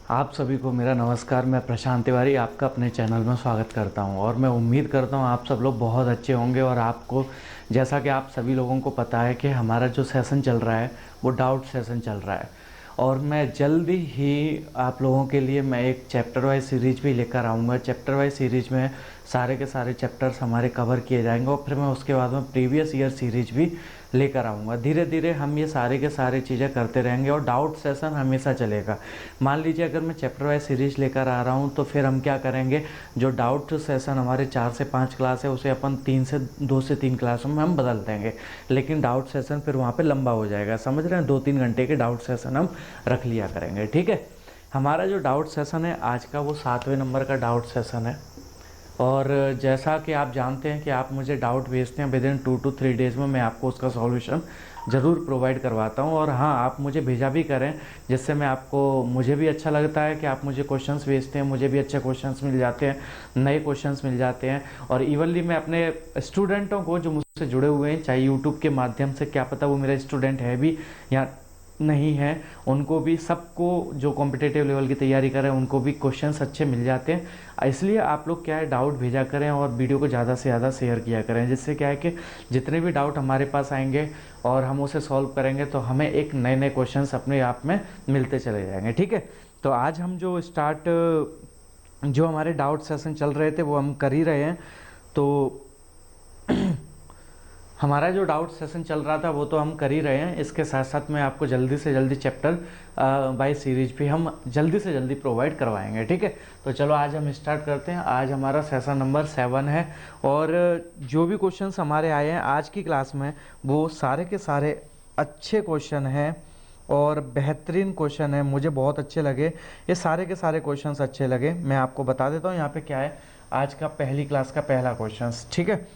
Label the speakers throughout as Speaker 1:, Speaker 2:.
Speaker 1: आप सभी को मेरा नमस्कार। मैं प्रशांत तिवारी आपका अपने चैनल में स्वागत करता हूं और मैं उम्मीद करता हूं आप सब लोग बहुत अच्छे होंगे। और आपको जैसा कि आप सभी लोगों को पता है कि हमारा जो सेशन चल रहा है वो डाउट सेशन चल रहा है और मैं जल्दी ही आप लोगों के लिए मैं एक चैप्टर वाइज सीरीज भी लेकर आऊँगा। चैप्टर वाइज सीरीज में सारे के सारे चैप्टर्स हमारे कवर किए जाएंगे और फिर मैं उसके बाद में प्रीवियस ईयर सीरीज भी लेकर आऊँगा। धीरे धीरे हम ये सारे के सारे चीज़ें करते रहेंगे और डाउट सेशन हमेशा चलेगा। मान लीजिए अगर मैं चैप्टर वाइज सीरीज लेकर आ रहा हूँ तो फिर हम क्या करेंगे, जो डाउट सेशन हमारे 4 से 5 क्लास है उसे अपन 2 से 3 क्लासों में हम बदल देंगे, लेकिन डाउट सेशन फिर वहाँ पे लंबा हो जाएगा। समझ रहे हैं, 2-3 घंटे के डाउट सेशन हम रख लिया करेंगे। ठीक है, हमारा जो डाउट सेशन है आज का वो 7वें नंबर का डाउट सेशन है। और जैसा कि आप जानते हैं कि आप मुझे डाउट भेजते हैं, विद इन 2 to 3 डेज़ में मैं आपको उसका सॉल्यूशन ज़रूर प्रोवाइड करवाता हूं। और हाँ, आप मुझे भेजा भी करें, जिससे मैं आपको, मुझे भी अच्छा लगता है कि आप मुझे क्वेश्चंस भेजते हैं, मुझे भी अच्छे क्वेश्चंस मिल जाते हैं, नए क्वेश्चंस मिल जाते हैं। और इवनली मैं अपने स्टूडेंटों को जो मुझसे जुड़े हुए हैं, चाहे यूट्यूब के माध्यम से, क्या पता वो मेरा स्टूडेंट है भी या नहीं है, उनको भी, सबको जो कॉम्पिटिटिव लेवल की तैयारी करें उनको भी क्वेश्चंस अच्छे मिल जाते हैं। इसलिए आप लोग क्या है, डाउट भेजा करें और वीडियो को ज़्यादा से ज़्यादा शेयर किया करें, जिससे क्या है कि जितने भी डाउट हमारे पास आएंगे और हम उसे सॉल्व करेंगे तो हमें एक नए नए क्वेश्चंस अपने आप में मिलते चले जाएंगे। ठीक है, तो आज हम जो हमारे डाउट सेशन चल रहे थे वो हम कर ही रहे हैं। तो हमारा जो डाउट सेशन चल रहा था वो तो हम कर ही रहे हैं, इसके साथ साथ में आपको जल्दी से जल्दी चैप्टर बाय सीरीज भी हम जल्दी से जल्दी प्रोवाइड करवाएंगे। ठीक है, तो चलो आज हम स्टार्ट करते हैं। आज हमारा सेशन नंबर 7 है और जो भी क्वेश्चंस हमारे आए हैं आज की क्लास में वो सारे के सारे अच्छे क्वेश्चन हैं और बेहतरीन क्वेश्चन है, मुझे बहुत अच्छे लगे। ये सारे के सारे क्वेश्चंस अच्छे लगे। मैं आपको बता देता हूँ यहाँ पे क्या है, आज का पहली क्लास का पहला क्वेश्चन। ठीक है,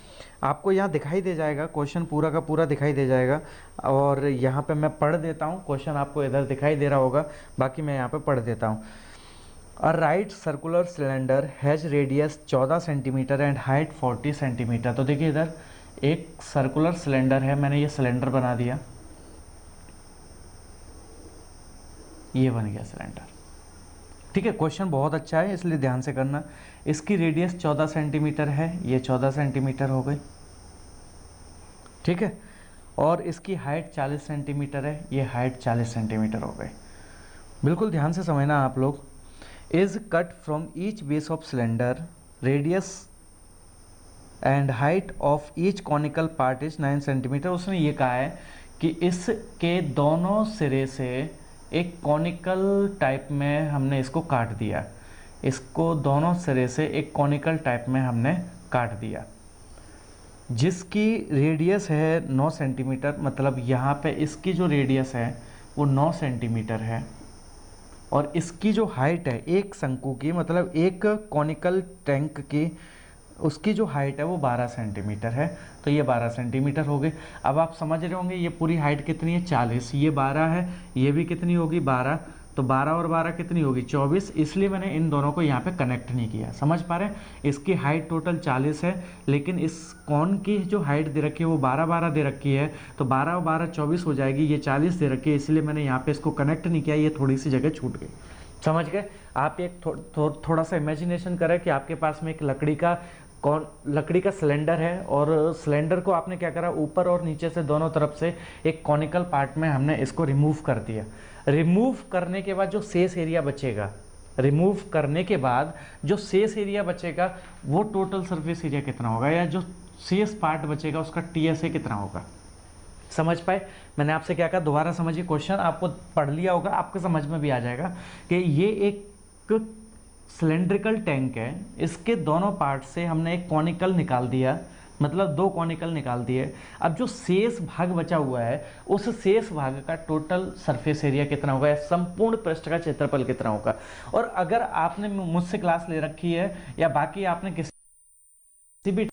Speaker 1: आपको यहाँ दिखाई दे जाएगा क्वेश्चन, पूरा का पूरा दिखाई दे जाएगा। और यहाँ पे मैं पढ़ देता हूँ, क्वेश्चन आपको इधर दिखाई दे रहा होगा, बाकी मैं यहाँ पे पढ़ देता हूँ। A right circular cylinder has radius 14 centimetre and height 40 centimetre. तो देखिए इधर एक सर्कुलर सिलेंडर है, मैंने ये सिलेंडर बना दिया, ये बन गया सिलेंडर। ठीक है, क्वेश्चन बहुत अच्छा है इसलिए ध्यान से करना। इसकी रेडियस 14 सेंटीमीटर है, ये 14 सेंटीमीटर हो गई। ठीक है, और इसकी हाइट 40 सेंटीमीटर है, ये हाइट 40 सेंटीमीटर हो गई। बिल्कुल ध्यान से समझना आप लोग। Is cut from each base of cylinder, radius and height of each conical part is 9 centimetre. उसने ये कहा है कि इसके दोनों सिरे से एक कॉनिकल टाइप में हमने इसको काट दिया, इसको दोनों सिरे से एक कॉनिकल टाइप में हमने काट दिया, जिसकी रेडियस है 9 सेंटीमीटर। मतलब यहाँ पे इसकी जो रेडियस है वो 9 सेंटीमीटर है और इसकी जो हाइट है एक शंकु की, मतलब एक कॉनिकल टैंक की, उसकी जो हाइट है वो 12 सेंटीमीटर है। तो ये 12 सेंटीमीटर हो गई। अब आप समझ रहे होंगे ये पूरी हाइट कितनी है, 40, ये 12 है, ये भी कितनी होगी 12, तो 12 और 12 कितनी होगी 24। इसलिए मैंने इन दोनों को यहाँ पे कनेक्ट नहीं किया। समझ पा रहे हैं, इसकी हाइट टोटल 40 है, लेकिन इस कॉन की जो हाइट दे रखी है वो 12-12 दे रखी है, तो 12 और 12 24 हो जाएगी, ये 40 दे रखी है, इसलिए मैंने यहाँ पे इसको कनेक्ट नहीं किया, ये थोड़ी सी जगह छूट गई। समझ गए आप? एक थोड़ा सा इमेजिनेशन करें कि आपके पास में एक लकड़ी का सिलेंडर है और सिलेंडर को आपने क्या करा, ऊपर और नीचे से दोनों तरफ से एक कॉनिकल पार्ट में हमने इसको रिमूव कर दिया। रिमूव करने के बाद जो शेष एरिया बचेगा, रिमूव करने के बाद जो शेष एरिया बचेगा वो टोटल सरफेस एरिया कितना होगा, या जो शेष पार्ट बचेगा उसका टीएसए कितना होगा। समझ पाए? मैंने आपसे क्या कहा, दोबारा समझिए क्वेश्चन, आपको पढ़ लिया होगा, आपको समझ में भी आ जाएगा कि ये एक सिलेंड्रिकल टैंक है, इसके दोनों पार्ट से हमने एक कॉनिकल निकाल दिया, मतलब 2 कॉनिकल निकाल दिए। अब जो शेष भाग बचा हुआ है उस शेष भाग का टोटल सरफेस एरिया कितना होगा, या संपूर्ण पृष्ठ का क्षेत्रफल कितना होगा। और अगर आपने मुझसे क्लास ले रखी है या बाकी आपने किसी भी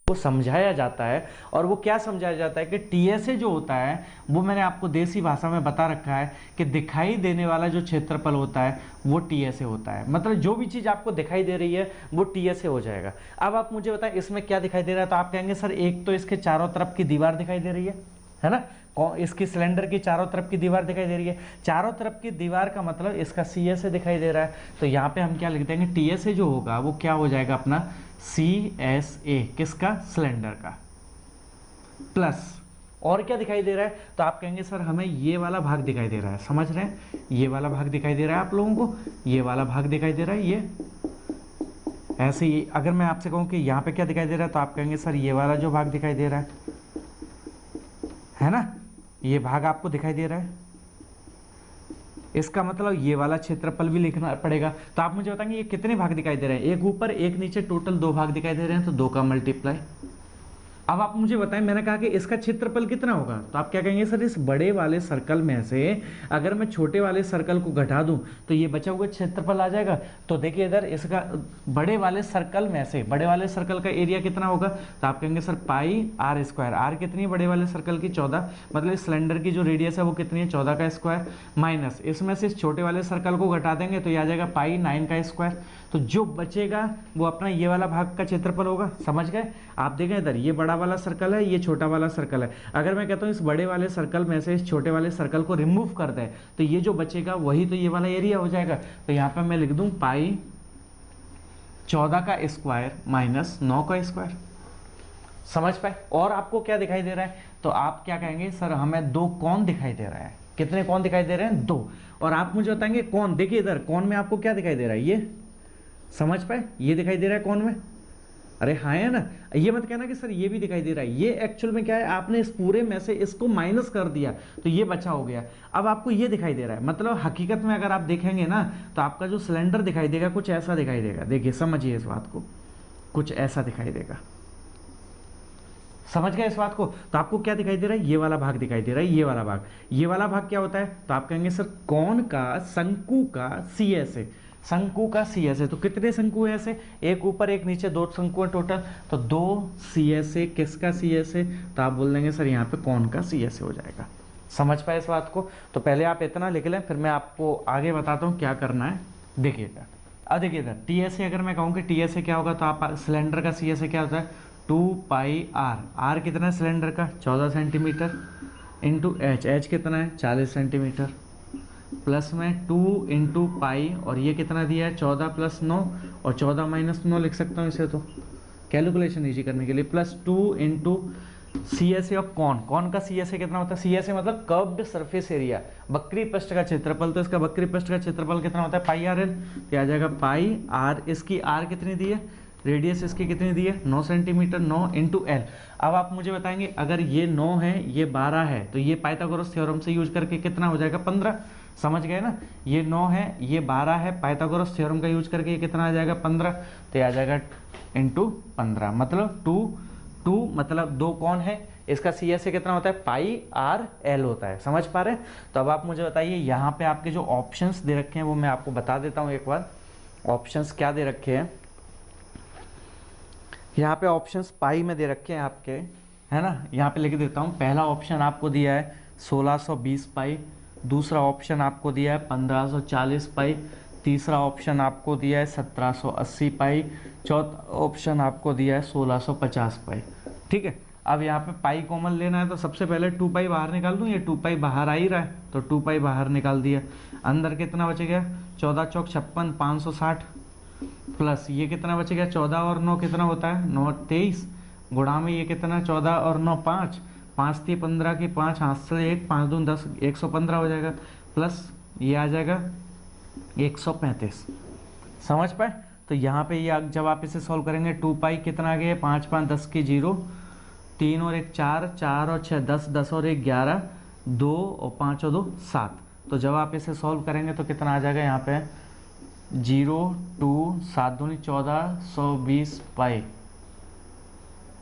Speaker 1: को समझाया जाता है, और वो क्या समझाया जाता है कि टीएसए जो होता है वो मैंने आपको देसी भाषा में बता रखा है कि दिखाई देने वाला जो क्षेत्रफल होता है वो टीएसए होता है। मतलब जो भी चीज़ आपको दिखाई दे रही है वो टीएसए हो जाएगा। अब आप मुझे बताएं इसमें क्या दिखाई दे रहा है, तो आप कहेंगे सर एक तो इसके चारों तरफ की दीवार दिखाई दे रही है, है ना। इसकी सिलेंडर की चारों तरफ की दीवार दिखाई दे रही है, चारों तरफ की दीवार का मतलब इसका सी एस ए दिखाई दे रहा है, तो यहाँ पे हम क्या लिख देंगे, टी एस ए जो होगा वो क्या हो जाएगा अपना सी एस ए, किसका, सिलेंडर का, प्लस और क्या दिखाई दे रहा है, तो आप कहेंगे सर हमें ये वाला भाग दिखाई दे रहा है, समझ रहे हैं, ये वाला भाग दिखाई दे रहा है आप लोगों को, ये वाला भाग दिखाई दे रहा है, ये ऐसे ही। अगर मैं आपसे कहूँ कि यहाँ पे क्या दिखाई दे रहा है, तो आप कहेंगे सर ये वाला जो भाग दिखाई दे रहा है ना, ये भाग आपको दिखाई दे रहा है, इसका मतलब ये वाला क्षेत्रफल भी लिखना पड़ेगा। तो आप मुझे बताएंगे ये कितने भाग दिखाई दे रहे हैं, एक ऊपर एक नीचे, टोटल 2 भाग दिखाई दे रहे हैं, तो 2 का मल्टीप्लाई। अब आप मुझे बताएं, मैंने कहा कि इसका क्षेत्रफल कितना होगा, तो आप क्या कहेंगे सर इस बड़े वाले सर्कल में से अगर मैं छोटे वाले सर्कल को घटा दूं तो ये बचा हुआ क्षेत्रफल आ जाएगा। तो देखिए इधर इसका बड़े वाले सर्कल में से, बड़े वाले सर्कल का एरिया कितना होगा, तो आप कहेंगे sir pi r square, r कितनी है बड़े वाले सर्कल की 14, मतलब इस सिलेंडर की जो रेडियस है वो कितनी है 14 का स्क्वायर, माइनस इसमें से इस छोटे वाले सर्कल को घटा देंगे तो ये आ जाएगा पाई 9 का स्क्वायर। तो जो बचेगा वो अपना ये वाला भाग का क्षेत्रफल होगा, समझ गए। आप देखें इधर ये बड़ा वाला सर्कल है, ये छोटा वाला सर्कल है, अगर मैं कहता हूँ इस बड़े वाले सर्कल में से इस छोटे वाले सर्कल को रिमूव कर दे तो ये जो बचेगा वही तो ये वाला एरिया हो जाएगा। तो यहाँ पे मैं लिख दूं पाई 14 का स्क्वायर माइनस 9 का स्क्वायर, समझ पाए। और आपको क्या दिखाई दे रहा है, तो आप क्या कहेंगे सर हमें 2 कोण दिखाई दे रहा है, कितने कोण दिखाई दे रहे हैं 2। और आप मुझे बताएंगे कोण, देखिए इधर कोण में आपको क्या दिखाई दे रहा है, ये समझ पाए, ये दिखाई दे रहा है कोण में, अरे हाँ है ना, ये मत कहना कि सर ये भी दिखाई दे रहा है, ये एक्चुअल में क्या है आपने इस पूरे में से इसको माइनस कर दिया तो ये बचा हो गया। अब आपको ये दिखाई दे रहा है, मतलब हकीकत में अगर आप देखेंगे ना तो आपका जो सिलेंडर दिखाई देगा कुछ ऐसा दिखाई देगा, देखिए समझिए इस बात को, कुछ ऐसा दिखाई देगा, समझ गए इस बात को। तो आपको क्या दिखाई दे रहा है, ये वाला भाग दिखाई दे रहा है, ये वाला भाग, ये वाला भाग क्या होता है, तो आप कहेंगे सर कोण का, शंकु का सी एस ए, शंकु का सी एस ए। तो कितने शंकु है ऐसे, एक ऊपर एक नीचे 2 शंकु है टोटल, तो 2 सी एस ए, किसका सी एस ए, तो आप बोल देंगे सर यहाँ पे कोण का सी एस ए हो जाएगा, समझ पाए इस बात को। तो पहले आप इतना लिख लें, फिर मैं आपको आगे बताता हूँ क्या करना है। देखिएगा अब देखिए इधर टी एस ए, अगर मैं कहूँ कि टी एस ए क्या होगा, तो आप सिलेंडर का सी एस ए क्या होता है 2 पाई आर, आर कितना है सिलेंडर का 14 सेंटीमीटर, इंटू एच, एच कितना है 40 सेंटीमीटर, प्लस में 2 इंटू पाई, और ये कितना दिया है 14 प्लस 9, और 14 माइनस 9 लिख सकता हूँ इसे तो कैलकुलेशन इजी करने के लिए, plus 2 into C S A of cone, cone का सी एस ए कितना होता है, सी एस ए मतलब कर्व्ड सरफेस एरिया, वक्री पृष्ठ का क्षेत्रफल, तो इसका वक्री पृष्ठ का क्षेत्रफल कितना होता है पाई आर एल, तो आ जाएगा पाई आर, इसकी आर कितनी दी है, रेडियस इसकी कितनी दी है 9 सेंटीमीटर, 9 इंटू एल। अब आप मुझे बताएंगे अगर ये 9 है ये 12 है तो ये पाइथागोरस थ्योरम से यूज करके कितना हो जाएगा 15, समझ गए ना, ये 9 है ये 12 है, पाइथागोरस थ्योरम का यूज करके ये कितना आ जाएगा 15, तो ये आ जाएगा इंटू 15, मतलब 2 मतलब 2 कोण है, इसका सी एस ए कितना होता है पाई आर एल होता है, समझ पा रहे हैं। तो अब आप मुझे बताइए यहाँ पे आपके जो ऑप्शंस दे रखे हैं वो मैं आपको बता देता हूँ एक बार, ऑप्शंस क्या दे रखे हैं। यहाँ पे ऑप्शंस पाई में दे रखे हैं आपके, है ना, यहाँ पे लिख देता हूँ। पहला ऑप्शन आपको दिया है 1620 पाई, दूसरा ऑप्शन आपको दिया है 1540 पाई, तीसरा ऑप्शन आपको दिया है 1780 पाई, चौथा ऑप्शन आपको दिया है 1650 पाई, ठीक है। अब यहाँ पे पाई कॉमन लेना है तो सबसे पहले 2 पाई बाहर निकाल दूँ, ये 2 पाई बाहर आ ही रहा है तो 2 पाई बाहर निकाल दिया, अंदर कितना बच गया 14 चौक 56 560, प्लस ये कितना बच गया 14 और 9 कितना होता है 9 23, गुणा में ये कितना 14 और 9 5, 5 थी 15 की 5 हाथ से 1, 5 दून 10 115 हो जाएगा, प्लस ये आ जाएगा 135, समझ पाए। तो यहाँ पे ये जब आप इसे सॉल्व करेंगे 2 पाई कितना आ गया 5 5 10 की 0, 3 और 1 4, 4 और 6 10, 10 और 1 11, 2 और 5 और 2 7। तो जब आप इसे सॉल्व करेंगे तो कितना आ जाएगा यहाँ पे 0 2 7 दूनी 14 120 पाई,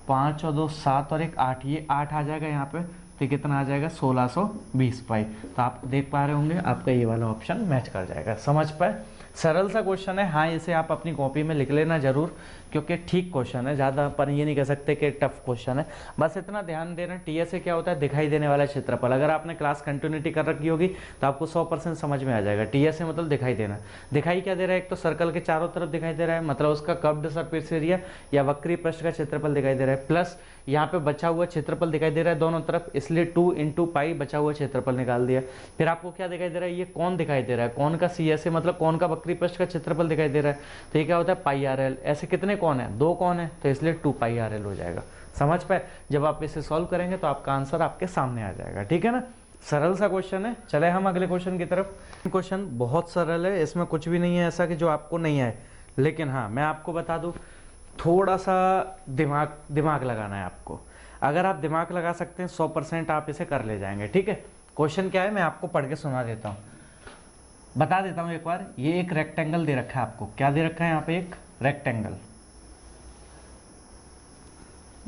Speaker 1: 5 और 2 7 और 1 8, ये 8 आ जाएगा यहाँ पे, तो कितना आ जाएगा 1620 पाई। तो आप देख पा रहे होंगे आपका ये वाला ऑप्शन मैच कर जाएगा, समझ पाए। सरल सा क्वेश्चन है, हाँ इसे आप अपनी कॉपी में लिख लेना जरूर, क्योंकि ठीक क्वेश्चन है, ज़्यादा अपन ये नहीं कह सकते कि टफ क्वेश्चन है। बस इतना ध्यान देना, टीएसए क्या होता है दिखाई देने वाला क्षेत्रफल। अगर आपने क्लास कंटिन्यूटी कर रखी होगी तो आपको 100% समझ में आ जाएगा। टीएसए मतलब दिखाई देना। दिखाई क्या दे रहा है, एक तो सर्कल के चारों तरफ दिखाई दे रहा है, मतलब उसका कर्व्ड सरफेस एरिया या वक्री पृष्ठ का क्षेत्रफल दिखाई दे रहा है, प्लस यहाँ पे बचा हुआ क्षेत्रफल दिखाई दे रहा है दोनों तरफ, इसलिए इसलिए 2 इंटू पाई बचा हुआ क्षेत्रफल निकाल दिया। फिर आपको क्या दिखाई दे रहा है, ये कौन दिखाई दे रहा है, कौन का सी ऐसे मतलब कौन का वक्री पृष्ठ का क्षेत्रफल दिखाई दे रहा है, तो ये क्या होता है पाई आर एल। ऐसे कितने कौन है, 2 कौन है, तो इसलिए 2 पाई आर एल हो जाएगा। समझ पाए, जब आप इसे सॉल्व करेंगे तो आपका आंसर आपके सामने आ जाएगा। ठीक है ना, सरल सा क्वेश्चन है। चले हम अगले क्वेश्चन की तरफ। क्वेश्चन बहुत सरल है, इसमें कुछ भी नहीं है ऐसा कि जो आपको नहीं आए, लेकिन हाँ मैं आपको बता दूं थोड़ा सा दिमाग लगाना है आपको। अगर आप दिमाग लगा सकते हैं 100% आप इसे कर ले जाएंगे। ठीक है, क्वेश्चन क्या है मैं आपको पढ़ के सुना देता हूँ, बता देता हूँ एक बार। ये एक रेक्टेंगल दे रखा है आपको, क्या दे रखा है यहाँ पे, एक रेक्टेंगल।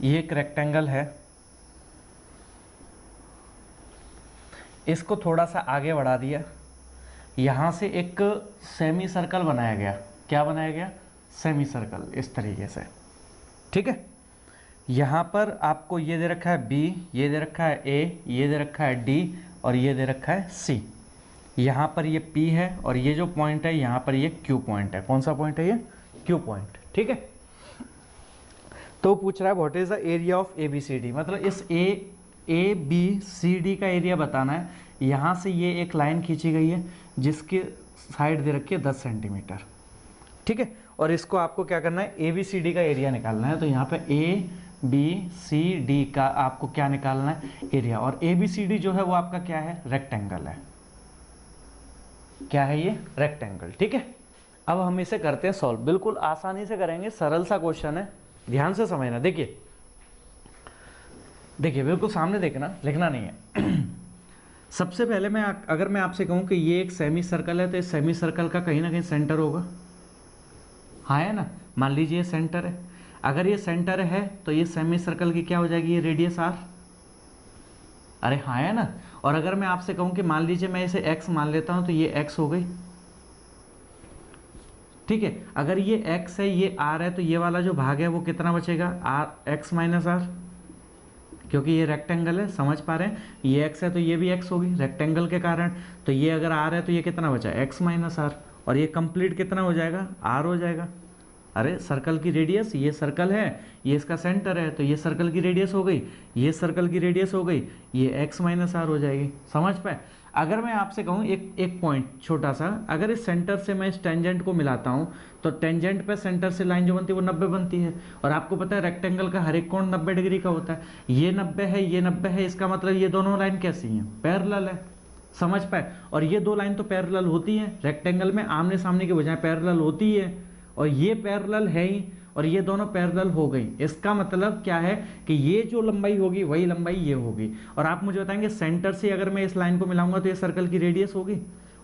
Speaker 1: ये एक रेक्टेंगल है, इसको थोड़ा सा आगे बढ़ा दिया, यहाँ से एक सेमी सर्कल बनाया गया। क्या बनाया गया, सेमी सर्कल, इस तरीके से। ठीक है, यहाँ पर आपको ये दे रखा है बी, ये दे रखा है ए, ये दे रखा है डी और ये दे रखा है सी। यहाँ पर ये पी है और ये जो पॉइंट है यहाँ पर ये क्यू पॉइंट है। कौन सा पॉइंट है, ये क्यू पॉइंट। ठीक है, तो पूछ रहा है what is the area of A B C D, मतलब इस ए बी सी डी का एरिया बताना है। यहाँ से ये एक लाइन खींची गई है जिसकी साइड दे रखी है 10 सेंटीमीटर। ठीक है, और इसको आपको क्या करना है, ए बी सी डी का एरिया निकालना है। तो यहाँ पे ए बी सी डी का आपको क्या निकालना है, एरिया। और ए बी सी डी जो है वो आपका क्या है, रेक्टेंगल है। क्या है ये, रेक्टेंगल। ठीक है, अब हम इसे करते हैं सॉल्व, बिल्कुल आसानी से करेंगे, सरल सा क्वेश्चन है, ध्यान से समझना। देखिए देखिए बिल्कुल सामने देखना, लिखना नहीं है। सबसे पहले अगर मैं आपसे कहूं कि ये एक सेमी सर्कल है तो इस सेमी सर्कल का कहीं ना कहीं सेंटर होगा। हाँ है ना, मान लीजिए ये सेंटर है। अगर ये सेंटर है तो ये सेमी सर्कल की क्या हो जाएगी, ये रेडियस आर। अरे हाँ है ना। और अगर मैं आपसे कहूं कि मान लीजिए मैं इसे x मान लेता हूं तो ये x हो गई। ठीक है, अगर ये x है ये r है तो ये वाला जो भाग है वो कितना बचेगा, r x माइनस आर, क्योंकि ये रेक्टेंगल है। समझ पा रहे हैं, ये x है तो ये भी x होगी रेक्टेंगल के कारण। तो ये अगर r है तो ये कितना बचा, x माइनस आर, और ये कंप्लीट कितना हो जाएगा, r हो जाएगा। अरे सर्कल की रेडियस, ये सर्कल है, ये इसका सेंटर है, तो ये सर्कल की रेडियस हो गई, ये सर्कल की रेडियस हो गई, ये x माइनस आर हो जाएगी। समझ पाए। अगर मैं आपसे कहूँ एक पॉइंट छोटा सा, अगर इस सेंटर से मैं इस टेंजेंट को मिलाता हूँ तो टेंजेंट पे सेंटर से लाइन जो बनती है वो 90 बनती है। और आपको पता है रेक्टेंगल का हर एक कोण 90 डिग्री का होता है। ये 90 है, ये 90 है, इसका मतलब ये दोनों लाइन कैसी हैं, पैरेलल है। समझ पाए। और ये दो लाइन तो पैरेलल होती हैं, रेक्टेंगल में आमने सामने के बजाय पैरेलल होती है, और ये पैरेलल है ही, और ये दोनों पैरेलल हो गई। इसका मतलब क्या है कि ये जो लंबाई होगी वही लंबाई ये होगी। और आप मुझे बताएंगे सेंटर से अगर मैं इस लाइन को मिलाऊंगा तो ये सर्कल की रेडियस होगी,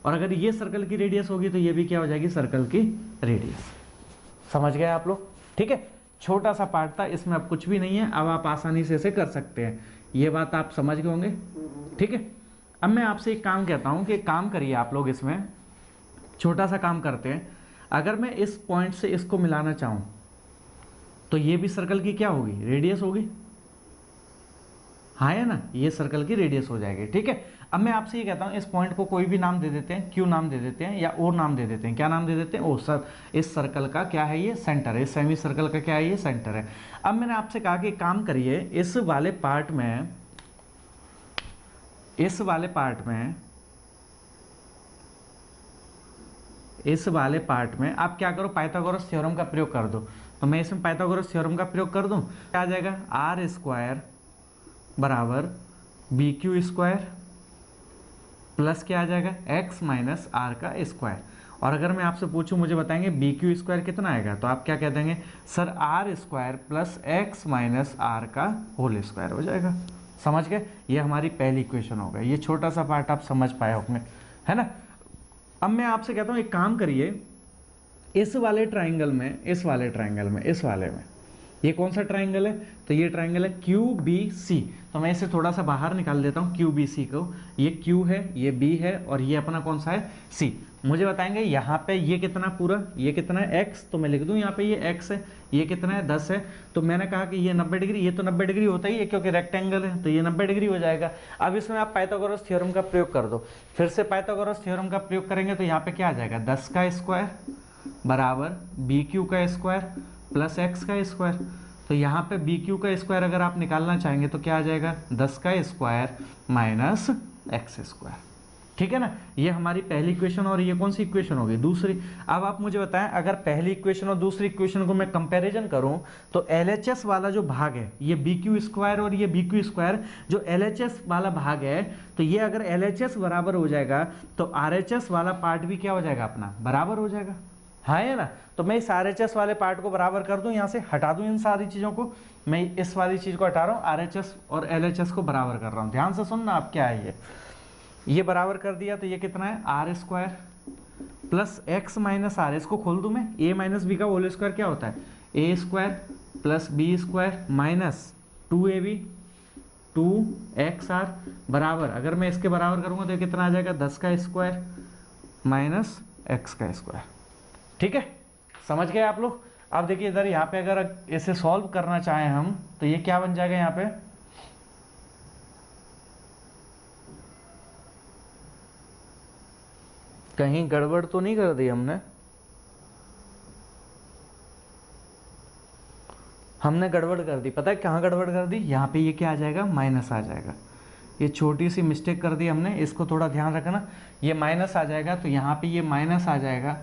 Speaker 1: और अगर ये सर्कल की रेडियस होगी तो ये भी क्या हो जाएगी, सर्कल की रेडियस। समझ गए आप लोग। ठीक है, छोटा सा पार्ट था, इसमें अब कुछ भी नहीं है, अब आप आसानी से इसे कर सकते हैं। ये बात आप समझ गए होंगे। ठीक है, अब मैं आपसे एक काम कहता हूं कि काम करिए आप लोग, इसमें छोटा सा काम करते हैं। अगर मैं इस पॉइंट से इसको मिलाना चाहूं तो ये भी सर्कल की क्या होगी, रेडियस होगी। हाँ है ना, ये सर्कल की रेडियस हो जाएगी। ठीक है, अब मैं आपसे ये कहता हूं इस पॉइंट को कोई भी नाम दे देते हैं, क्यू नाम दे देते हैं या ओ नाम दे देते हैं। क्या नाम दे देते हैं, ओ सर। इस सर्कल का क्या है, ये सेंटर है। इस सेमी सर्कल का क्या है, ये सेंटर है। अब मैंने आपसे कहा कि काम करिए, इस वाले पार्ट में आप क्या करो, पाइथागोरस थ्योरम का प्रयोग कर दो। तो मैं इसमें पाइथागोरस थ्योरम का प्रयोग कर दूं, क्या आ जाएगा, आर स्क्वायर बराबर बी क्यू स्क्वायर प्लस क्या आ जाएगा, एक्स माइनस आर का स्क्वायर। और अगर मैं आपसे पूछूं, मुझे बताएंगे बी क्यू स्क्वायर कितना आएगा, तो आप क्या कह देंगे, sir r square plus x minus r का होल स्क्वायर हो जाएगा। समझ गए, ये हमारी पहली इक्वेशन हो गई। ये छोटा सा पार्ट आप समझ पाए होंगे, है ना। अब मैं आपसे कहता हूं एक काम करिए, इस वाले ट्राइंगल में ये कौन सा ट्राइंगल है, तो ये ट्राइंगल है क्यू बी सी। तो मैं इसे थोड़ा सा बाहर निकाल देता हूँ, क्यू बी सी को। ये क्यू है, ये बी है, और ये अपना कौन सा है, सी। मुझे बताएंगे यहाँ पे ये कितना पूरा, ये कितना है x, तो मैं लिख दूँ यहाँ पे ये x है, ये कितना है 10 है। तो मैंने कहा कि ये 90 डिग्री, ये तो 90 डिग्री होता ही है क्योंकि रेक्टेंगल है, तो ये 90 डिग्री हो जाएगा। अब इसमें आप पाइथागोरस थ्योरम का प्रयोग कर दो। फिर से पाइथागोरस थ्योरम का प्रयोग करेंगे तो यहाँ पे क्या आ जाएगा, 10 का स्क्वायर बराबर बी क्यू का स्क्वायर प्लस एक्स का स्क्वायर। तो यहाँ पे बी क्यू का स्क्वायर अगर आप निकालना चाहेंगे तो क्या आ जाएगा, 10 का स्क्वायर माइनस एक्स स्क्वायर। ठीक है ना, ये हमारी पहली इक्वेशन और ये कौन सी इक्वेशन होगी, दूसरी। अब आप मुझे बताएं, अगर पहली इक्वेशन और दूसरी इक्वेशन को मैं कंपैरिजन करूं तो एलएचएस वाला जो भाग है ये बी क्यू स्क्वायर और ये बी क्यू स्क्वायर, जो एलएचएस वाला भाग है, तो ये अगर एलएचएस बराबर हो जाएगा तो आरएचएस वाला पार्ट भी क्या हो जाएगा, अपना बराबर हो जाएगा, हाँ है ना। तो मैं इस आरएचएस वाले पार्ट को बराबर कर दूं, यहाँ से हटा दूं इन सारी चीज़ों को, मैं इस वाली चीज़ को हटा रहा हूँ, आरएचएस और एलएचएस को बराबर कर रहा हूँ। ध्यान से सुनना आप, क्या है ये बराबर कर दिया तो ये कितना है, R square plus x minus R, इसको खोल दूं मैं, ए माइनस बी का होल स्क्वायर क्या होता है, A square plus B square minus 2ab 2xr बराबर, अगर मैं इसके बराबर करूंगा तो ये कितना आ जाएगा, 10 का स्क्वायर माइनस एक्स का स्क्वायर। ठीक है, समझ गए आप लोग। अब देखिए इधर यहाँ पे अगर इसे सॉल्व करना चाहें हम तो ये क्या बन जाएगा, यहाँ पे कहीं गड़बड़ तो नहीं कर दी हमने गड़बड़ कर दी, पता है कहाँ गड़बड़ कर दी, यहाँ पे ये क्या आ जाएगा, माइनस आ जाएगा। ये छोटी सी मिस्टेक कर दी हमने, इसको थोड़ा ध्यान रखना। ये माइनस आ जाएगा तो यहाँ पे ये माइनस आ जाएगा,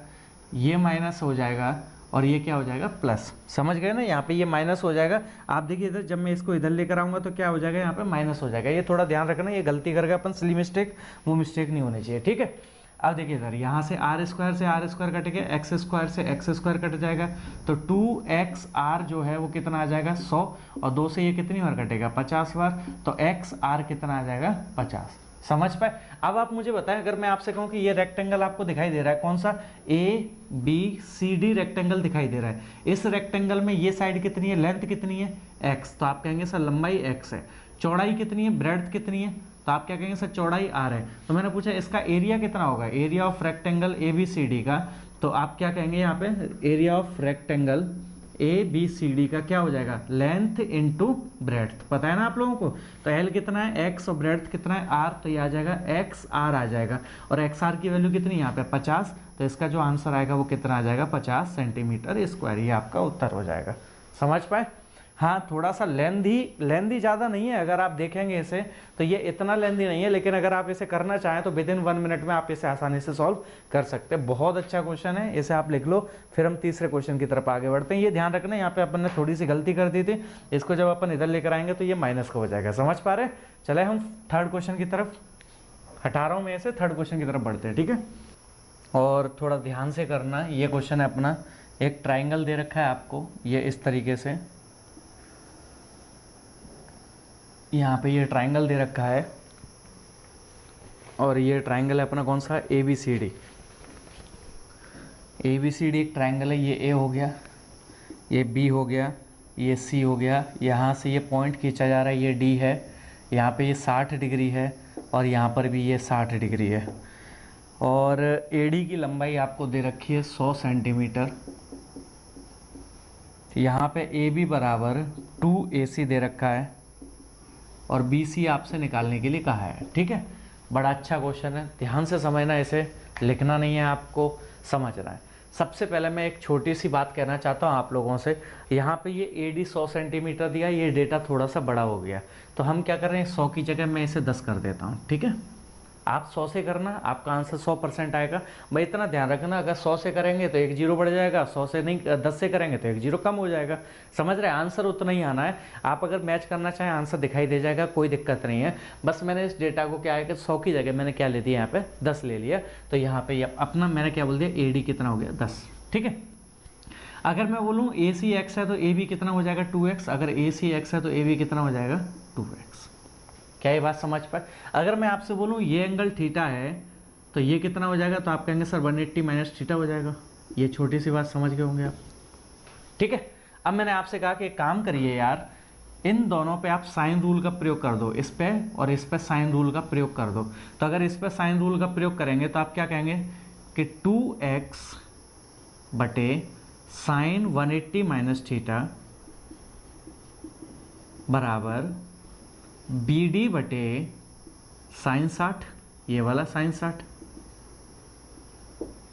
Speaker 1: ये माइनस हो जाएगा और ये क्या हो जाएगा, प्लस। समझ गए ना, यहाँ पे ये माइनस हो जाएगा। आप देखिए इधर जब मैं इसको इधर लेकर आऊँगा तो क्या हो जाएगा, यहाँ पे माइनस हो जाएगा। ये थोड़ा ध्यान रखना, ये गलती करके अपन सिली मिस्टेक, वो मिस्टेक नहीं होनी चाहिए। ठीक है, अब देखिए इधर यहाँ से आर स्क्वायर से आर स्क्वायर कट गया, एक्स स्क्वायर से एक्स स्क्वायर कट जाएगा, तो 2xr जो है वो कितना आ जाएगा, 100, और 2 से ये कितनी बार कटेगा, 50 बार, तो xr कितना आ जाएगा, 50। समझ पाए। अब आप मुझे बताएं, अगर मैं आपसे कहूँ कि ये रेक्टेंगल आपको दिखाई दे रहा है, कौन सा, ABCD रेक्टेंगल दिखाई दे रहा है। इस रेक्टेंगल में ये साइड कितनी है, लेंथ कितनी है, x, तो आप कहेंगे सर लंबाई x है, चौड़ाई कितनी है, ब्रेड्थ कितनी है, तो आप क्या कहेंगे सर चौड़ाई r है। तो मैंने पूछा इसका एरिया कितना होगा, एरिया ऑफ रेक्टेंगल ABCD का, तो आप क्या कहेंगे यहाँ पे, एरिया ऑफ रेक्टेंगल ABCD का क्या हो जाएगा, लेंथ इनटू ब्रेड्थ, पता है ना आप लोगों को। तो L कितना है x और ब्रेड्थ कितना है r, तो ये आ जाएगा XR आ जाएगा, और XR की वैल्यू कितनी है यहाँ पे 50, तो इसका जो आंसर आएगा वो कितना आ जाएगा, 50 सेंटीमीटर स्क्वायर। ये आपका उत्तर हो जाएगा। समझ पाए। हाँ, थोड़ा सा लेंदी ज़्यादा नहीं है, अगर आप देखेंगे इसे तो ये इतना लेंदी नहीं है, लेकिन अगर आप इसे करना चाहें तो विद इन 1 मिनट में आप इसे आसानी से सॉल्व कर सकते हैं। बहुत अच्छा क्वेश्चन है, इसे आप लिख लो। फिर हम तीसरे क्वेश्चन की तरफ आगे बढ़ते हैं। ये ध्यान रखना, यहाँ पे अपन ने थोड़ी सी गलती कर दी थी, इसको जब अपन इधर लेकर आएंगे तो ये माइनस का हो जाएगा। समझ पा रहे। चले हम थर्ड क्वेश्चन की तरफ, 18 में से थर्ड क्वेश्चन की तरफ बढ़ते हैं। ठीक है, और थोड़ा ध्यान से करना। ये क्वेश्चन है अपना, एक ट्राइंगल दे रखा है आपको, ये इस तरीके से, यहाँ पे ये ट्राइंगल दे रखा है, और ये ट्राइंगल है अपना कौन सा, ABCD। ABCD एक ट्राइंगल है, ये A हो गया, ये B हो गया, ये C हो गया, यहाँ से ये पॉइंट खींचा जा रहा है, ये D है, यहाँ पे ये 60 डिग्री है, और यहाँ पर भी ये 60 डिग्री है, और AD की लंबाई आपको दे रखी है 100 सेंटीमीटर। यहाँ पे AB बराबर 2AC दे रखा है, और BC आपसे निकालने के लिए कहा है। ठीक है, बड़ा अच्छा क्वेश्चन है, ध्यान से समझना, इसे लिखना नहीं है, आपको समझना है। सबसे पहले मैं एक छोटी सी बात कहना चाहता हूँ आप लोगों से। यहाँ पे ये AD 100 सेंटीमीटर दिया, ये डेटा थोड़ा सा बड़ा हो गया, तो हम क्या कर रहे हैं, 100 की जगह मैं इसे 10 कर देता हूँ। ठीक है, आप 100 से करना, आपका आंसर 100% आएगा। भाई इतना ध्यान रखना, अगर 100 से करेंगे तो 1 जीरो बढ़ जाएगा, 100 से नहीं 10 से करेंगे तो 1 जीरो कम हो जाएगा। समझ रहे, आंसर उतना ही आना है। आप अगर मैच करना चाहें आंसर दिखाई दे जाएगा, कोई दिक्कत नहीं है। बस मैंने इस डेटा को क्या है कि 100 की जगह मैंने क्या ले दिया, यहाँ पे 10 ले लिया, तो यहाँ पे अपना मैंने क्या बोल दिया, AD कितना हो गया, 10। ठीक है, अगर मैं बोलूँ AC x है तो AB कितना हो जाएगा, 2x। अगर AC x है तो AB कितना हो जाएगा, 2x। क्या ये बात समझ पाए। अगर मैं आपसे बोलूँ ये एंगल थीटा है तो ये कितना हो जाएगा, तो आप कहेंगे सर 180 माइनस थीटा हो जाएगा। ये छोटी सी बात समझ गए होंगे आप। ठीक है, अब मैंने आपसे कहा कि एक काम करिए यार, इन दोनों पे आप साइन रूल का प्रयोग कर दो, इस पे और इस पे साइन रूल का प्रयोग कर दो। तो अगर इस पे साइन रूल का प्रयोग करेंगे तो आप क्या कहेंगे कि 2x बटे साइन 180 माइनस थीटा बराबर BD बटे साइन 60, ये वाला साइन 60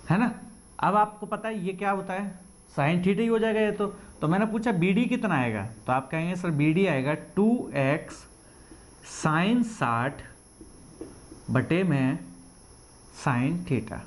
Speaker 1: है ना। अब आपको पता है ये क्या होता है, साइन थीटा ही हो जाएगा ये तो तो मैंने पूछा BD कितना आएगा, तो आप कहेंगे सर BD आएगा 2x साइन 60 बटे में साइन थीटा।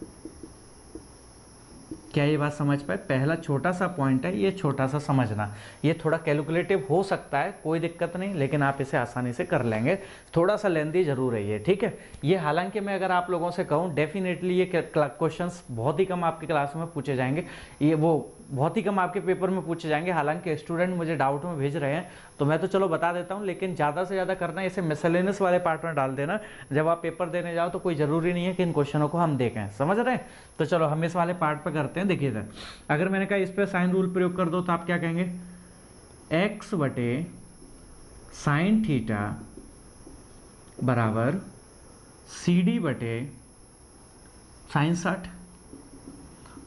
Speaker 1: क्या ये बात समझ पाए? पहला छोटा सा पॉइंट है, ये छोटा सा समझना, ये थोड़ा कैलकुलेटिव हो सकता है, कोई दिक्कत नहीं, लेकिन आप इसे आसानी से कर लेंगे। थोड़ा सा लेंथी जरूर है ये, ठीक है। ये हालांकि मैं अगर आप लोगों से कहूँ डेफिनेटली ये क्वेश्चंस बहुत ही कम आपकी क्लास में पूछे जाएंगे, ये वो बहुत ही कम आपके पेपर में पूछे जाएंगे। हालांकि स्टूडेंट मुझे डाउट में भेज रहे हैं तो मैं तो चलो बता देता हूं, लेकिन ज़्यादा से ज़्यादा करना इसे मिसलेनियस वाले पार्ट में डाल देना। जब आप पेपर देने जाओ तो कोई ज़रूरी नहीं है कि इन क्वेश्चनों को हम देखें, समझ रहे हैं। तो चलो हम इस वाले पार्ट पे करते हैं। देखिए सर, अगर मैंने कहा इस पर साइन रूल प्रयोग कर दो तो आप क्या कहेंगे, x बटे साइन थीटा बराबर CD बटे साइन 60।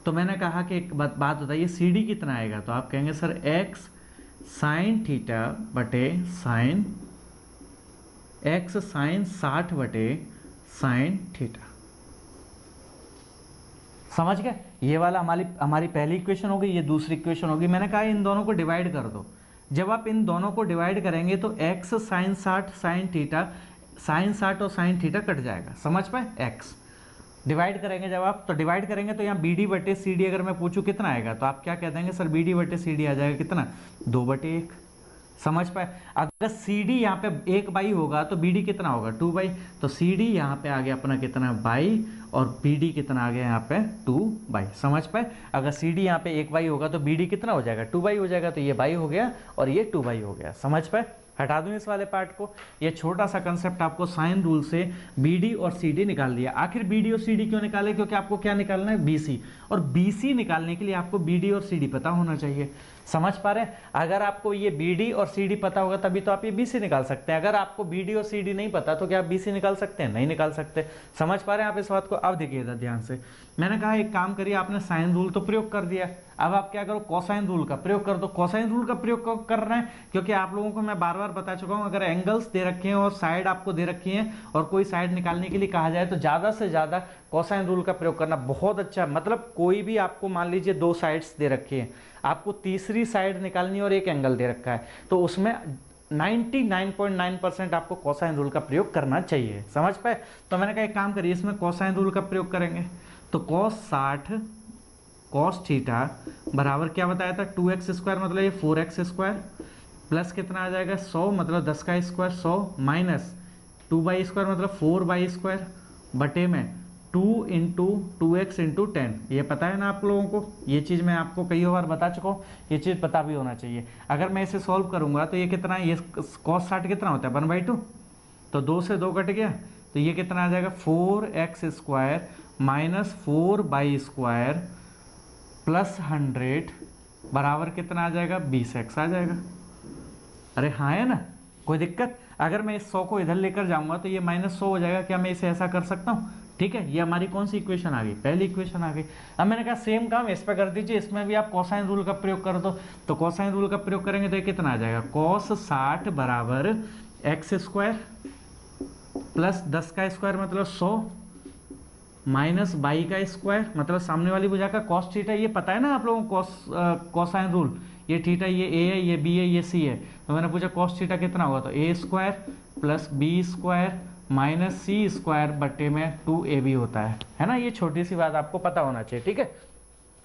Speaker 1: तो मैंने कहा कि एक बात बताइए CD कितना आएगा, तो आप कहेंगे सर x साइन थीटा बटे साइन x साइन 60 बटे साइन थीटा। समझ गए? ये वाला हमारी पहली इक्वेशन होगी, ये दूसरी इक्वेशन होगी। मैंने कहा इन दोनों को डिवाइड कर दो। जब आप इन दोनों को डिवाइड करेंगे तो x sine 60 sine theta, sine 60 और साइन थीटा कट जाएगा, समझ पाए। x डिवाइड करेंगे जब आप, तो डिवाइड करेंगे तो यहाँ BD बटे CD अगर मैं पूछूं कितना आएगा, तो आप क्या कह देंगे सर BD बटे CD आ जाएगा कितना, 2/1। समझ पाए। अगर CD यहाँ पे 1/, होगा तो BD कितना होगा, 2/। तो CD यहाँ पे आ गया अपना कितना, बाई, और BD कितना आ गया यहाँ पे 2/। समझ पाए। अगर CD यहाँ पे 1/, होगा तो BD कितना हो जाएगा, 2/, हो जाएगा। तो ये बाई हो गया और ये 2/, हो गया। समझ पाए। हटा दूं इस वाले पार्ट को। ये छोटा सा कंसेप्ट आपको साइन रूल से BD और CD निकाल दिया। आखिर BD और CD क्यों निकाले, क्योंकि आपको क्या निकालना है, BC, और BC निकालने के लिए आपको BD और CD पता होना चाहिए। समझ पा रहे हैं। अगर आपको ये BD और CD पता होगा तभी तो आप ये BC निकाल सकते हैं। अगर आपको BD और CD नहीं पता तो क्या आप BC निकाल सकते हैं, नहीं निकाल सकते। समझ पा रहे हैं आप इस बात को। अब देखिएगा ध्यान से, मैंने कहा एक काम करिए, आपने साइन रूल तो प्रयोग कर दिया, अब आप क्या करो, कोसाइन रूल का प्रयोग कर दो। कोसाइन रूल का प्रयोग कर रहे हैं क्योंकि आप लोगों को मैं बार बार बता चुका हूं, अगर एंगल्स दे रखे हैं और साइड आपको दे रखी है और कोई साइड निकालने के लिए कहा जाए तो ज्यादा से ज्यादा कोसाइन रूल का प्रयोग करना बहुत अच्छा। मतलब कोई भी आपको मान लीजिए 2 साइड्स दे रखी है, आपको तीसरी साइड निकालनी और एक एंगल दे रखा है, तो उसमें 99.9% आपको कोसाइन रूल का प्रयोग करना चाहिए। समझ पाए। तो मैंने कहा एक काम करिए, इसमें कोसाइन रूल का प्रयोग करेंगे तो cos 60 cos थीटा बराबर क्या बताया था, 2x² मतलब ये 4x² प्लस कितना आ जाएगा 100 मतलब 10 का स्क्वायर 100 माइनस 2/² मतलब 4/² बटे में 2 × 2x × 10। ये पता है ना आप लोगों को, ये चीज़ मैं आपको कई बार बता चुका हूँ, ये चीज़ पता भी होना चाहिए। अगर मैं इसे सॉल्व करूँगा तो ये कितना है, ये cos 60 कितना होता है 1/2, तो 2 से 2 कट गया, तो ये कितना आ जाएगा 4x² माइनस 4/² प्लस 100 बराबर कितना आ जाएगा 20x आ जाएगा। अरे हाँ है ना, कोई दिक्कत। अगर मैं इस 100 को इधर लेकर जाऊंगा तो ये -100 हो जाएगा। क्या मैं इसे ऐसा कर सकता हूँ, ठीक है। ये हमारी कौन सी इक्वेशन आ गई, पहली इक्वेशन आ गई। अब मैंने कहा सेम काम इस पर कर दीजिए, इसमें भी आप कोसाइन रूल का प्रयोग कर दो। तो कोसाइन रूल का प्रयोग करेंगे तो ये कितना आ जाएगा, cos 60 बराबर x² प्लस 10 का स्क्वायर मतलब 100 माइनस बाई का स्क्वायर मतलब सामने वाली भुजा का cos थीटा। ये पता है ना आप लोगों को कोसाइन रूल, ये थीटा ये a है, ये b है, ये c है। तो मैंने पूछा cos थीटा कितना होगा, तो a² plus b² minus c² बटे में 2ab होता है ना। ये छोटी सी बात आपको पता होना चाहिए, ठीक है।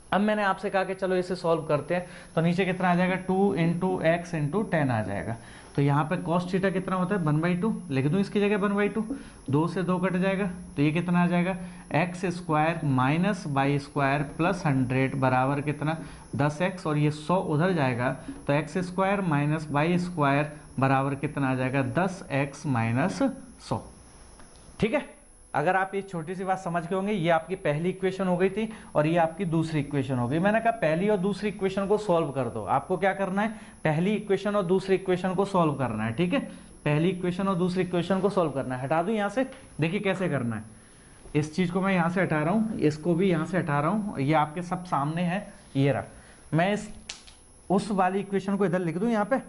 Speaker 1: अब मैंने आपसे कहा कि चलो इसे सॉल्व करते हैं, तो नीचे कितना आ जाएगा 2 × x × 10 आ जाएगा। तो यहाँ पे cos थीटा कितना होता है 1/2, लिख दूँ इसकी जगह 1/2, 2 से 2 कट जाएगा, तो ये कितना आ जाएगा x² माइनस y² प्लस 100 बराबर कितना 10x, और ये 100 उधर जाएगा तो x² माइनस y² बराबर कितना आ जाएगा 10x माइनस 100। ठीक है। अगर आप ये छोटी सी बात समझ के होंगे, ये आपकी पहली इक्वेशन हो गई थी और ये आपकी दूसरी इक्वेशन हो गई। मैंने कहा पहली और दूसरी इक्वेशन को सॉल्व कर दो। आपको क्या करना है, पहली इक्वेशन और दूसरी इक्वेशन को सॉल्व करना है, ठीक है। पहली इक्वेशन और दूसरी इक्वेशन को सॉल्व करना है। हटा दूं यहाँ से, देखिए कैसे करना है। इस चीज को मैं यहाँ से हटा रहा हूँ, इसको भी यहाँ से हटा रहा हूँ, ये आपके सब सामने है, ये रहा। मैं उस वाली इक्वेशन को इधर लिख दूं, यहाँ पे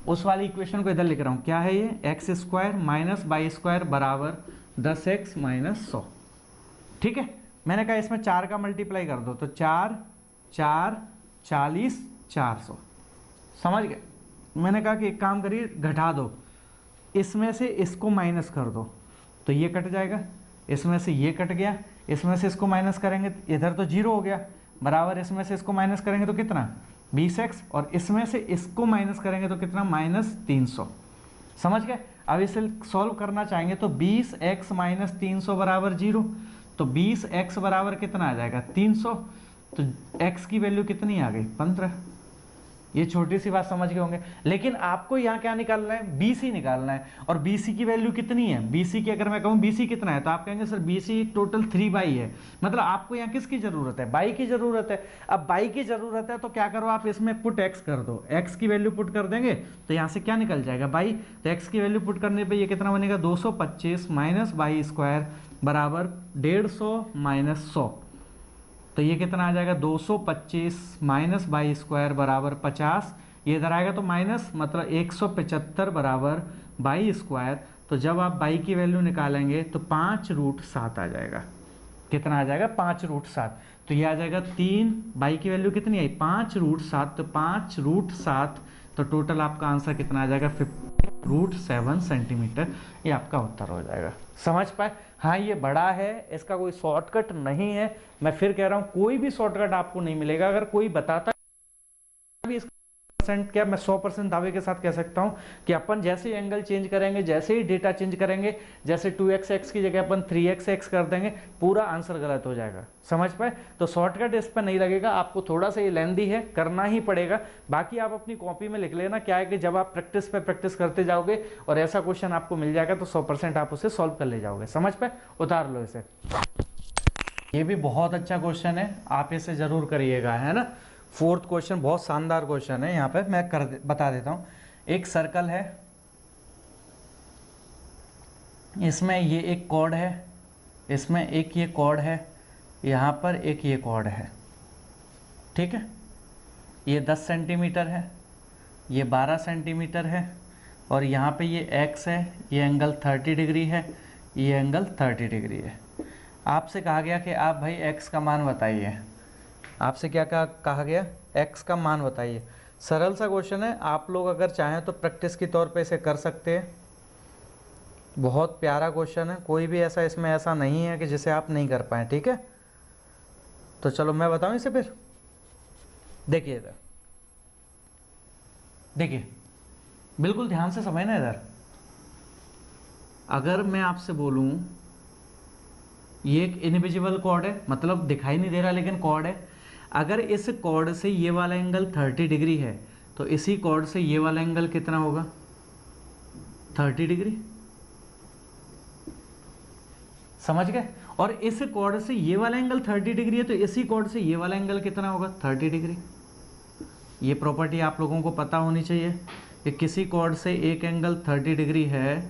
Speaker 1: उस वाली इक्वेशन को इधर लिख रहा हूँ। क्या है ये, x² माइनस y² बराबर 10x माइनस 100। ठीक है। मैंने कहा इसमें 4 का मल्टीप्लाई कर दो, तो 4 4 40 400। समझ गए? मैंने कहा कि एक काम करिए, घटा दो, इसमें से इसको माइनस कर दो तो ये कट जाएगा, इसमें से ये कट गया, इसमें से इसको माइनस करेंगे इधर तो 0 हो गया, बराबर इसमें से इसको माइनस करेंगे तो कितना 20x, और इसमें से इसको माइनस करेंगे तो कितना -300। समझ गए? अब इसे सॉल्व करना चाहेंगे तो 20x - 300 बराबर 0, तो 20x बराबर कितना आ जाएगा 300, तो x की वैल्यू कितनी आ गई 15। ये छोटी सी बात समझ गए होंगे। लेकिन आपको यहाँ क्या निकालना है, BC निकालना है, और BC की वैल्यू कितनी है, BC की अगर मैं कहूँ BC कितना है तो आप कहेंगे सर BC टोटल 3/, है, मतलब आपको यहाँ किसकी जरूरत है, बाई की जरूरत है। अब बाई की जरूरत है तो क्या करो आप इसमें पुट x कर दो, x की वैल्यू पुट कर देंगे तो यहाँ से क्या निकल जाएगा बाई, तो x की वैल्यू पुट करने पर ये कितना बनेगा 225 - बाई स्क्वायर बराबर 150 - 100, तो ये कितना आ जाएगा 225 - बाई स्क्वायर बराबर 50, ये इधर आएगा तो माइनस, मतलब 175 बराबर बाई स्क्वायर, तो जब आप बाई की वैल्यू निकालेंगे तो 5√7 आ जाएगा। कितना आ जाएगा 5√7, तो ये आ जाएगा 3, बाई की वैल्यू कितनी आई 5√7, तो 5√7, तो टोटल आपका आंसर कितना आ जाएगा 50√7 सेंटीमीटर, ये आपका उत्तर हो जाएगा। समझ पाए? हाँ, ये बड़ा है, इसका कोई शॉर्टकट नहीं है। मैं फिर कह रहा हूँ कोई भी शॉर्टकट आपको नहीं मिलेगा। अगर कोई बताता भी इसका परसेंट, क्या मैं 100% दावे के साथ कह सकता हूँ कि अपन जैसे ही एंगल चेंज करेंगे, जैसे ही डेटा चेंज करेंगे, जैसे 2x x की जगह अपन 3x x कर देंगे, पूरा आंसर गलत हो जाएगा। समझ पाए? तो शॉर्टकट इस पर नहीं लगेगा, आपको थोड़ा सा ये लेंदी है, करना ही पड़ेगा। बाकी आप अपनी कॉपी में लिख लेना, क्या है कि जब आप प्रैक्टिस पे प्रैक्टिस करते जाओगे और ऐसा क्वेश्चन आपको मिल जाएगा तो 100% आप उसे सॉल्व कर ले जाओगे। समझ पाए? उतार लो इसे। ये भी बहुत अच्छा क्वेश्चन है, आप इसे जरूर करिएगा, है ना। 4th क्वेश्चन बहुत शानदार क्वेश्चन है। यहाँ पे मैं बता देता हूँ। एक सर्कल है, इसमें ये एक कॉर्ड है, इसमें एक ये कॉर्ड है, यहाँ पर एक ये कॉर्ड है, ठीक है। ये 10 सेंटीमीटर है, ये 12 सेंटीमीटर है, और यहाँ पे ये x है, ये एंगल 30 डिग्री है, ये एंगल 30 डिग्री है। आपसे कहा गया कि आप भाई x का मान बताइए। आपसे क्या कहा गया, x का मान बताइए। सरल सा क्वेश्चन है, आप लोग अगर चाहें तो प्रैक्टिस के तौर पे इसे कर सकते हैं। बहुत प्यारा क्वेश्चन है, कोई भी ऐसा इसमें ऐसा नहीं है कि जिसे आप नहीं कर पाएँ, ठीक है। तो चलो मैं बताऊं इसे फिर। देखिए इधर, देखिए बिल्कुल ध्यान से समझना इधर। अगर मैं आपसे बोलूं ये एक इनविजिबल कॉर्ड है, मतलब दिखाई नहीं दे रहा लेकिन कॉर्ड है। अगर इस कॉर्ड से ये वाला एंगल 30 डिग्री है तो इसी कॉर्ड से ये वाला एंगल कितना होगा 30 डिग्री। समझ गए? और इस कॉर्ड से ये वाला एंगल 30 डिग्री है तो इसी कॉर्ड से ये वाला एंगल कितना होगा 30 डिग्री। ये प्रॉपर्टी आप लोगों को पता होनी चाहिए कि किसी कॉर्ड से एक एंगल 30 डिग्री है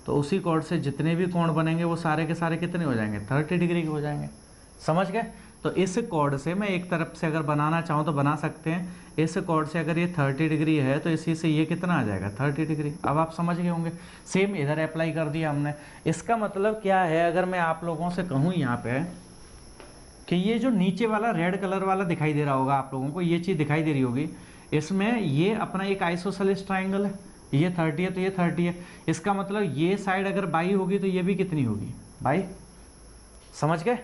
Speaker 1: तो उसी कॉर्ड से जितने भी कोण बनेंगे वो सारे के सारे कितने हो जाएंगे 30 डिग्री के हो जाएंगे। समझ गए? तो इस कॉर्ड से मैं एक तरफ से अगर बनाना चाहूँ तो बना सकते हैं। इस कॉर्ड से अगर ये 30 डिग्री है तो इसी से ये कितना आ जाएगा 30 डिग्री। अब आप समझ गए होंगे। सेम इधर अप्लाई कर दिया हमने। इसका मतलब क्या है, अगर मैं आप लोगों से कहूँ यहाँ पे कि ये जो नीचे वाला रेड कलर वाला दिखाई दे रहा होगा आप लोगों को, ये चीज़ दिखाई दे रही होगी, इसमें ये अपना एक आइसोसेलेस ट्राइंगल है, ये 30 है तो ये 30 है। इसका मतलब ये साइड अगर बाई होगी तो ये भी कितनी होगी बाई। समझ गए?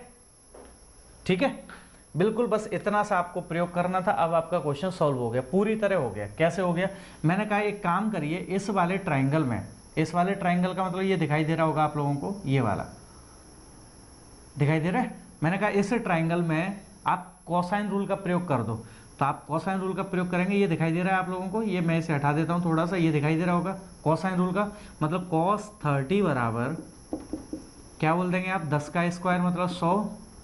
Speaker 1: ठीक है, बिल्कुल बस इतना सा आपको प्रयोग करना था। अब आपका क्वेश्चन सॉल्व हो गया, पूरी तरह हो गया। कैसे हो गया? मैंने कहा एक काम करिए, इस वाले ट्राइंगल में, इस वाले ट्राइंगल का मतलब ये दिखाई दे रहा होगा आप लोगों को, ये वाला दिखाई दे रहा है। मैंने कहा इस ट्राइंगल में आप कोसाइन रूल का प्रयोग कर दो, तो आप कोसाइन रूल का प्रयोग करेंगे। ये दिखाई दे रहा है आप लोगों को, ये मैं इसे हटा देता हूँ थोड़ा सा, ये दिखाई दे रहा होगा कोसाइन रूल का मतलब cos 30 बराबर क्या बोल देंगे आप 10 का स्क्वायर मतलब 100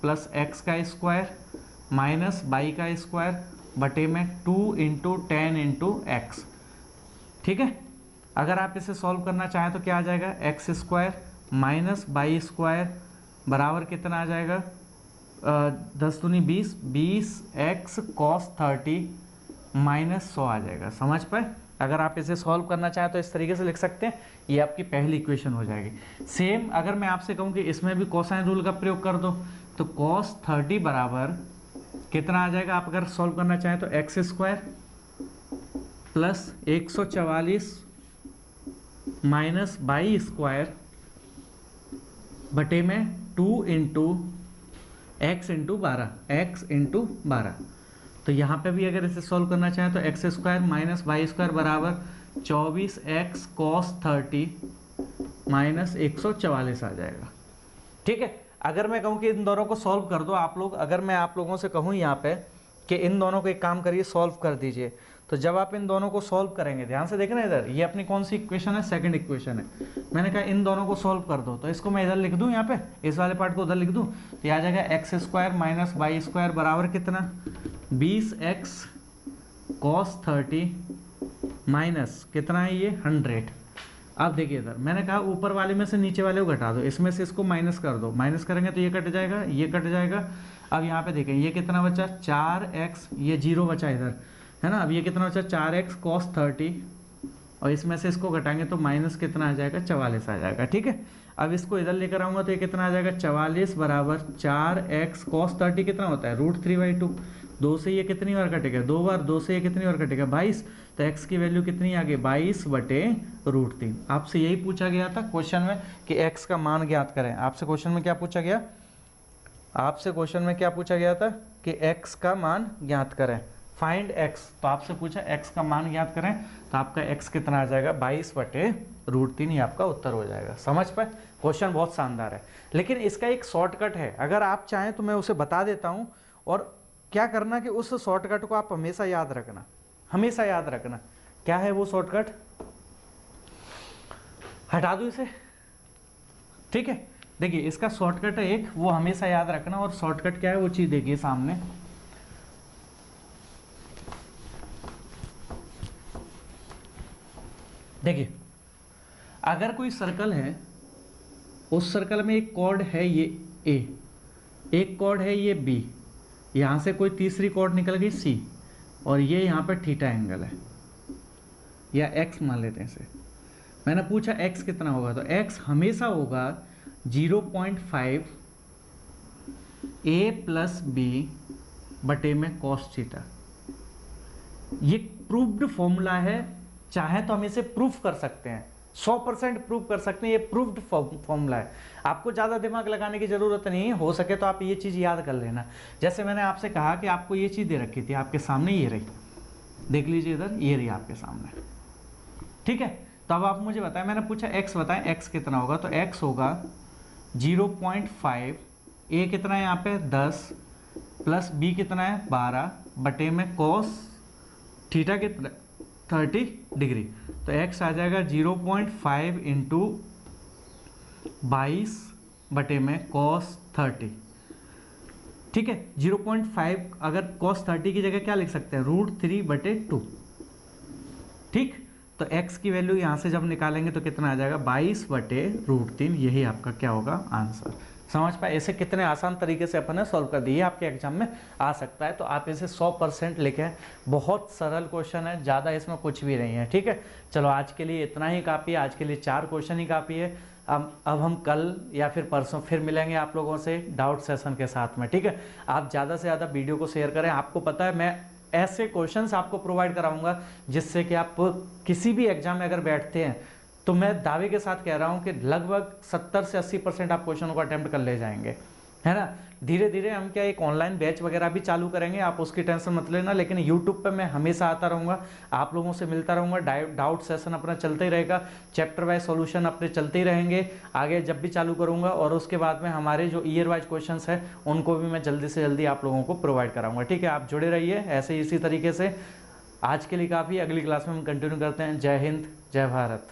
Speaker 1: प्लस x का स्क्वायर माइनस बाई का स्क्वायर बटे में 2 × 10 × x। ठीक है, अगर आप इसे सॉल्व करना चाहें तो क्या आ जाएगा x square minus by square बराबर कितना आ जाएगा 10 दूनी 20, 20x cos 30 माइनस 100 आ जाएगा। समझ पाए? अगर आप इसे सॉल्व करना चाहें तो इस तरीके से लिख सकते हैं, ये आपकी पहली इक्वेशन हो जाएगी। सेम अगर मैं आपसे कहूँ कि इसमें भी कोसाइन रूल का प्रयोग कर दो तो cos 30 बराबर कितना आ जाएगा, आप अगर सॉल्व करना चाहें तो x स्क्वायर प्लस 144 माइनस 22² बटे में 2 इंटू एक्स इंटू 12 तो यहाँ पे भी अगर इसे सॉल्व करना चाहें तो x² माइनस 22² बराबर 24x cos 30 माइनस 144 आ जाएगा। ठीक है, अगर मैं कहूँ कि इन दोनों को सॉल्व कर दो आप लोग, अगर मैं आप लोगों से कहूँ यहाँ पे कि इन दोनों को एक काम करिए सॉल्व कर दीजिए, तो जब आप इन दोनों को सॉल्व करेंगे, ध्यान से देखना इधर, ये अपनी कौन सी इक्वेशन है, सेकंड इक्वेशन है। मैंने कहा इन दोनों को सॉल्व कर दो, तो इसको मैं इधर लिख दूं, यहाँ पे इस वाले पार्ट को उधर लिख दूं, तो आ जाएगा x² माइनस 22² बराबर कितना 20x cos 30 माइनस कितना है ये 100। अब देखिए इधर मैंने कहा ऊपर वाले में से नीचे वाले को घटा दो, इसमें से इसको माइनस कर दो, माइनस करेंगे तो ये कट जाएगा, ये कट जाएगा। अब यहाँ पे देखें ये कितना बचा 4x, ये 0 बचा इधर है ना। अब ये कितना बचा 4x cos 30 और इसमें से इसको घटाएंगे तो माइनस कितना आ जाएगा 44 आ जाएगा। ठीक है, अब इसको इधर लेकर आऊँगा तो ये कितना आ जाएगा 44 बराबर 4x cos 30 कितना होता है √3/2। 2 से ये कितनी बार कटेगा 2 बार, 2 से ये कितनी बार कटेगा 22, तो x की वैल्यू कितनी आ गई 22/√3। आपसे यही पूछा गया था क्वेश्चन में कि x का मान ज्ञात करें। आपसे क्वेश्चन में क्या पूछा गया, आपसे क्वेश्चन में क्या पूछा गया था कि x का मान ज्ञात करें, फाइंड x। तो आपसे पूछा x का मान ज्ञात करें, तो आपका x कितना आ जाएगा 22/√3, ये आपका उत्तर हो जाएगा। समझ पाए, क्वेश्चन बहुत शानदार है, लेकिन इसका एक शॉर्टकट है, अगर आप चाहें तो मैं उसे बता देता हूं। और क्या करना कि उस शॉर्टकट को आप हमेशा याद रखना, हमेशा याद रखना। क्या है वो शॉर्टकट, हटा दो इसे। ठीक है, देखिए इसका शॉर्टकट है एक, वो हमेशा याद रखना। और शॉर्टकट क्या है वो चीज देखिए सामने, देखिए अगर कोई सर्कल है, उस सर्कल में एक कॉर्ड है ये A, एक कॉर्ड है ये B, यहाँ से कोई तीसरी कॉर्ड निकल गई C, और ये यहाँ पर थीटा एंगल है या x मान लेते हैं इसे। मैंने पूछा x कितना होगा, तो x हमेशा होगा 0.5 a प्लस b बटे में cos थीटा। ये प्रूव्ड फॉर्मूला है, चाहे तो हम इसे प्रूफ कर सकते हैं, 100% प्रूफ कर सकते हैं, ये प्रूव्ड फॉर्मूला है। आपको ज़्यादा दिमाग लगाने की ज़रूरत नहीं है, हो सके तो आप ये चीज़ याद कर लेना। जैसे मैंने आपसे कहा कि आपको ये चीज़ दे रखी थी, आपके सामने ये रही, देख लीजिए इधर, ये रही आपके सामने। ठीक है, तो अब आप मुझे बताएं, मैंने पूछा x बताएं, x कितना होगा, तो x होगा 0.5, a कितना है यहाँ पे 10 प्लस b कितना है 12 बटे में cos थीटा कितना 30 डिग्री, तो x आ जाएगा 0.5 इंटू 22 बटे में cos 30। ठीक है, 0.5 अगर cos 30 की जगह क्या लिख सकते हैं √3/2। ठीक, तो x की वैल्यू यहाँ से जब निकालेंगे तो कितना आ जाएगा 22/√3, यही आपका क्या होगा आंसर। समझ पाए, ऐसे कितने आसान तरीके से अपन ने सॉल्व कर दिए, आपके एग्जाम में आ सकता है, तो आप इसे 100% लिखें। बहुत सरल क्वेश्चन है, ज़्यादा इसमें कुछ भी नहीं है। ठीक है, चलो आज के लिए इतना ही काफ़ी है, आज के लिए 4 क्वेश्चन ही काफ़ी है। अब हम कल या फिर परसों फिर मिलेंगे आप लोगों से डाउट सेशन के साथ में। ठीक है, आप ज़्यादा से ज़्यादा वीडियो को शेयर करें। आपको पता है मैं ऐसे क्वेश्चंस आपको प्रोवाइड कराऊंगा जिससे कि आप किसी भी एग्जाम में अगर बैठते हैं तो मैं दावे के साथ कह रहा हूं कि लगभग 70 से 80% आप क्वेश्चनों को अटेम्प्ट कर ले जाएंगे, है ना। धीरे धीरे हम क्या एक ऑनलाइन बैच वगैरह भी चालू करेंगे, आप उसकी टेंशन मत लेना। लेकिन यूट्यूब पे मैं हमेशा आता रहूँगा, आप लोगों से मिलता रहूँगा, डाउट सेशन अपना चलते ही रहेगा, चैप्टर वाइज सॉल्यूशन अपने चलते ही रहेंगे आगे जब भी चालू करूँगा। और उसके बाद में हमारे जो ईयर वाइज क्वेश्चन है उनको भी मैं जल्दी से जल्दी आप लोगों को प्रोवाइड कराऊँगा। ठीक है, आप जुड़े रहिए ऐसे इसी तरीके से। आज के लिए काफ़ी, अगली क्लास में हम कंटिन्यू करते हैं। जय हिंद, जय भारत।